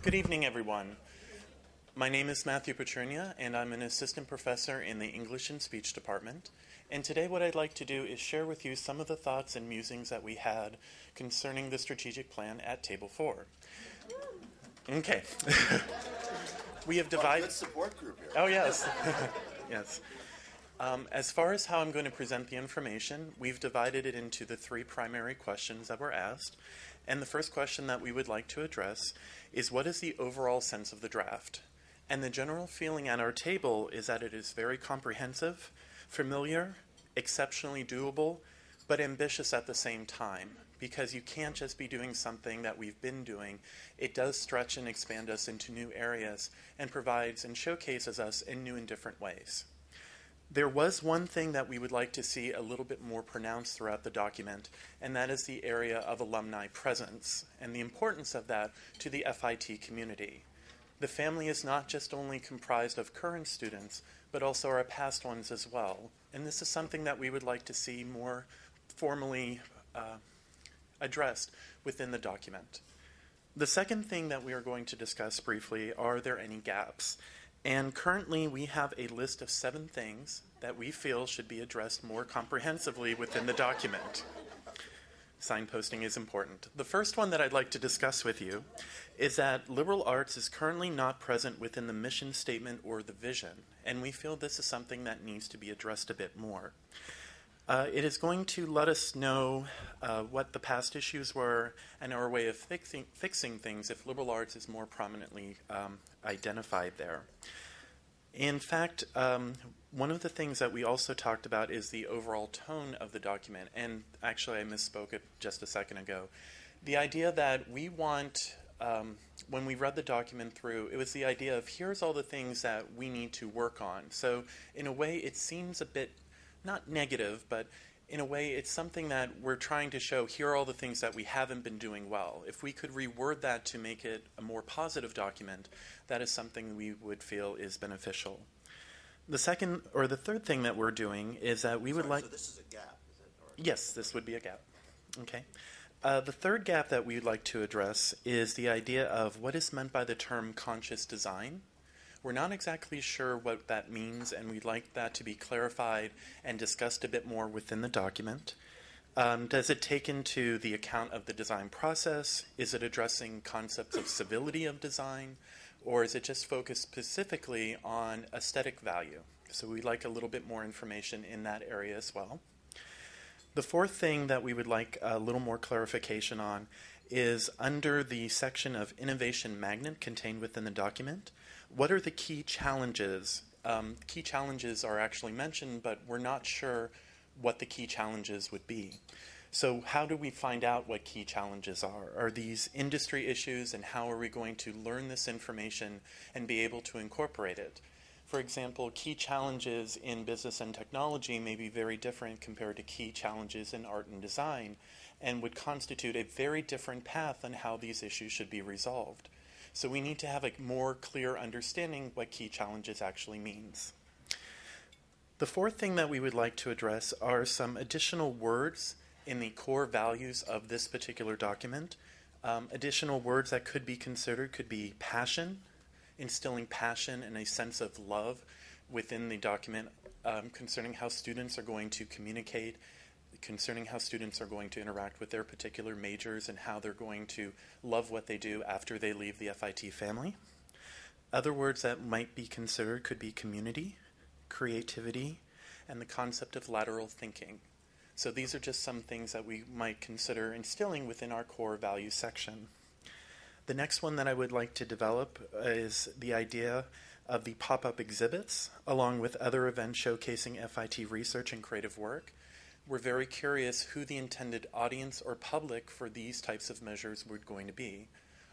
Good evening, everyone. My name is Matthew Petrinia, and I'm an assistant professor in the English and Speech department. And today what I'd like to do is share with you some of the thoughts and musings that we had concerning the strategic plan at Table 4. Okay. We have divided... Good support group here. Oh, yes. Yes. As far as how I'm going to present the information, we've divided it into the three primary questions that were asked. And the first question that we would like to address is, what is the overall sense of the draft? And the general feeling at our table is that it is very comprehensive, familiar, exceptionally doable, but ambitious at the same time. Because you can't just be doing something that we've been doing. It does stretch and expand us into new areas and provides and showcases us in new and different ways. There was one thing that we would like to see a little bit more pronounced throughout the document, and that is the area of alumni presence and the importance of that to the FIT community. The family is not just only comprised of current students, but also our past ones as well. And this is something that we would like to see more formally addressed within the document. The second thing that we are going to discuss briefly, are there any gaps? And currently we have a list of 7 things that we feel should be addressed more comprehensively within the document. Signposting is important. The first one that I'd like to discuss with you is that liberal arts is currently not present within the mission statement or the vision, and we feel this is something that needs to be addressed a bit more. It is going to let us know what the past issues were and our way of fixing things if liberal arts is more prominently identified there. In fact, one of the things that we also talked about is the overall tone of the document. And actually, I misspoke it just a second ago. The idea that we want, when we read the document through, it was the idea of here's all the things that we need to work on. So in a way, it seems a bit not negative, but in a way it's something that we're trying to show, here are all the things that we haven't been doing well. If we could reword that to make it a more positive document, that is something we would feel is beneficial. The second, or the third thing that we're doing is that we would like... So this is a gap, is it? Or... Yes, this would be a gap. Okay. The third gap that we'd like to address is the idea of what is meant by the term conscious design. We're not exactly sure what that means, and we'd like that to be clarified and discussed a bit more within the document. Does it take into the account of the design process? Is it addressing concepts of civility of design? Or is it just focused specifically on aesthetic value? So we'd like a little bit more information in that area as well. The fourth thing that we would like a little more clarification on is under the section of innovation magnet contained within the document. What are the key challenges? Key challenges are actually mentioned, but we're not sure what the key challenges would be. So how do we find out what key challenges are? Are these industry issues, and how are we going to learn this information and be able to incorporate it? For example, key challenges in business and technology may be very different compared to key challenges in art and design, and would constitute a very different path on how these issues should be resolved. So we need to have a more clear understanding what key challenges actually means. The fourth thing that we would like to address are some additional words in the core values of this particular document. Additional words that could be considered could be passion, instilling passion and a sense of love within the document concerning how students are going to communicate, concerning how students are going to interact with their particular majors and how they're going to love what they do after they leave the FIT family. Other words that might be considered could be community, creativity, and the concept of lateral thinking. So these are just some things that we might consider instilling within our core values section. The next one that I would like to develop is the idea of the pop-up exhibits, along with other events showcasing FIT research and creative work. We're very curious who the intended audience or public for these types of measures were going to be.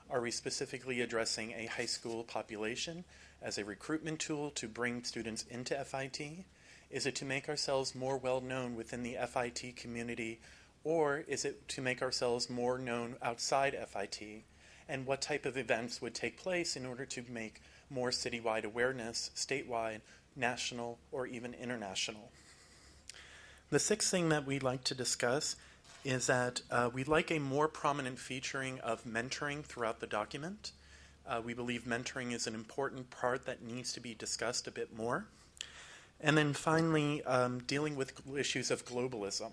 Are we specifically addressing a high school population as a recruitment tool to bring students into FIT? Is it to make ourselves more well-known within the FIT community, or is it to make ourselves more known outside FIT? And what type of events would take place in order to make more citywide awareness, statewide, national, or even international? The sixth thing that we'd like to discuss is that we'd like a more prominent featuring of mentoring throughout the document. We believe mentoring is an important part that needs to be discussed a bit more. And then finally, dealing with issues of globalism.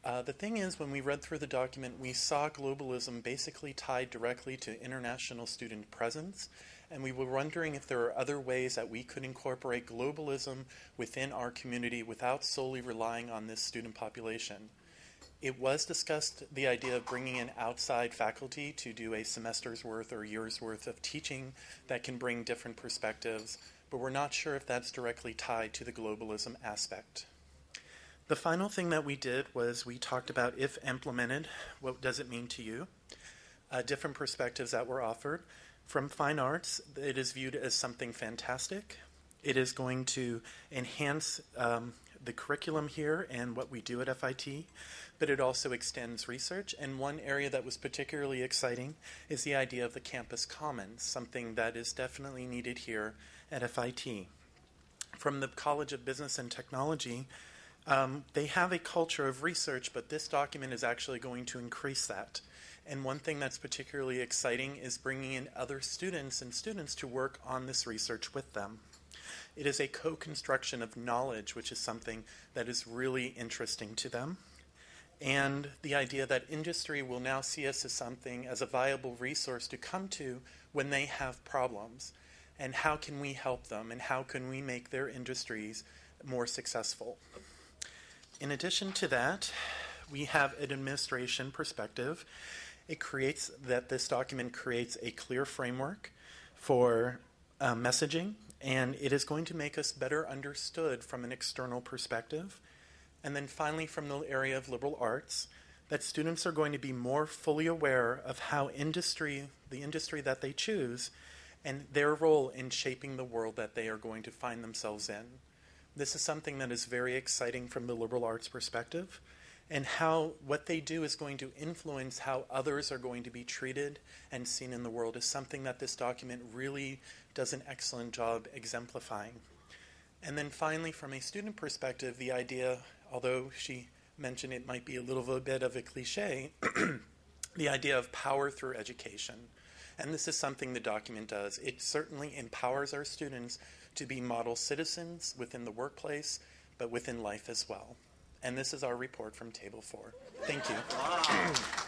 The thing is, when we read through the document, we saw globalism basically tied directly to international student presence, and we were wondering if there are other ways that we could incorporate globalism within our community without solely relying on this student population. It was discussed, the idea of bringing in outside faculty to do a semester's worth or year's worth of teaching that can bring different perspectives, but we're not sure if that's directly tied to the globalism aspect. The final thing that we did was we talked about, if implemented, what does it mean to you? Different perspectives that were offered. From fine arts, it is viewed as something fantastic. It is going to enhance the curriculum here and what we do at FIT, but it also extends research. And one area that was particularly exciting is the idea of the campus commons, something that is definitely needed here at FIT. From the College of Business and Technology, they have a culture of research, but this document is actually going to increase that. And one thing that's particularly exciting is bringing in other students to work on this research with them. It is a co-construction of knowledge, which is something that is really interesting to them. And the idea that industry will now see us as a viable resource to come to when they have problems. And how can we help them, and how can we make their industries more successful? In addition to that, we have an administration perspective. This document creates a clear framework for messaging, and it is going to make us better understood from an external perspective. And then finally, from the area of liberal arts, that students are going to be more fully aware of how the industry that they choose, and their role in shaping the world that they are going to find themselves in. This is something that is very exciting from the liberal arts perspective, and how what they do is going to influence how others are going to be treated and seen in the world is something that this document really does an excellent job exemplifying. And then finally, from a student perspective, the idea, although she mentioned it might be a little bit of a cliche, the idea of power through education. And this is something the document does. It certainly empowers our students to be model citizens within the workplace, but within life as well. And this is our report from Table 4. Thank you.